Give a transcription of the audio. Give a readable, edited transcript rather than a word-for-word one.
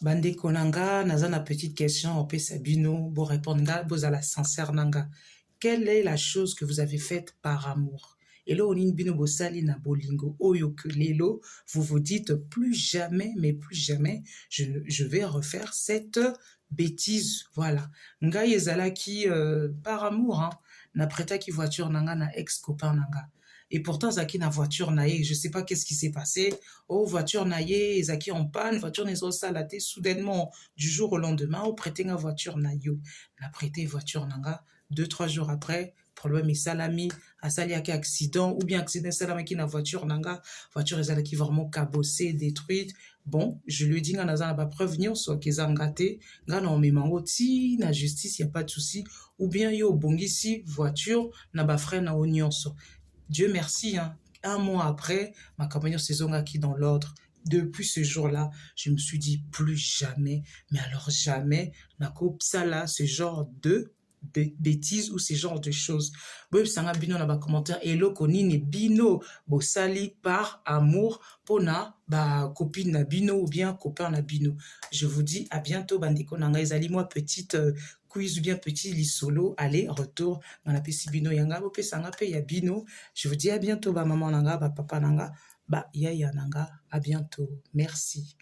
Bande konanga, naza na petite question, on peut sabino, bo répondre nga, bo la sincère nanga. Quelle est la chose que vous avez faite par amour? Et là, on bino bosali na bolingo, oyo que lelo, vous vous dites plus jamais, mais plus jamais, je vais refaire cette bêtise. Voilà. Nga yezala qui, par amour, hein, na preta ki voiture nanga na ex-copain nanga. Et pourtant, Zaki na voiture naïe, je sais pas qu'est-ce qui s'est passé. Oh, voiture naïe, Zaki en panne, voiture n'est pas salaté soudainement du jour au lendemain, au prêté une voiture naïe. La prêté voiture nanga, 2-3 jours après, problème est salami, à saliaki accident, ou bien accident salami qui na voiture nanga, voiture est qui vraiment cabossée, détruite. Bon, je lui dis, nga na ba prévenir, soit qu'ils ont gâté, nga na omemango ti, na justice, y a pas de souci, ou bien yo bongisi, voiture, na ba frère na onyonso. Dieu merci, hein, 1 mois après, ma compagnie saison acquis dans l'ordre. Depuis ce jour-là, je me suis dit plus jamais, mais alors jamais, na ça là, ce genre de bêtises ou ce genre de choses. Bon, ça nga bino na ba commentaire, hello konini bino, bo sali par amour, pona ba copine na bino ou bien copain na bino. Je vous dis à bientôt, bandeko nanga ezali moi petite quiz ou bien petit lisolo, allez, retour, dans la bino yanga, bo pesanga pe ya bino. Je vous dis à bientôt, ba maman nanga, ba papa nanga, ba yaya nanga, à bientôt. Merci.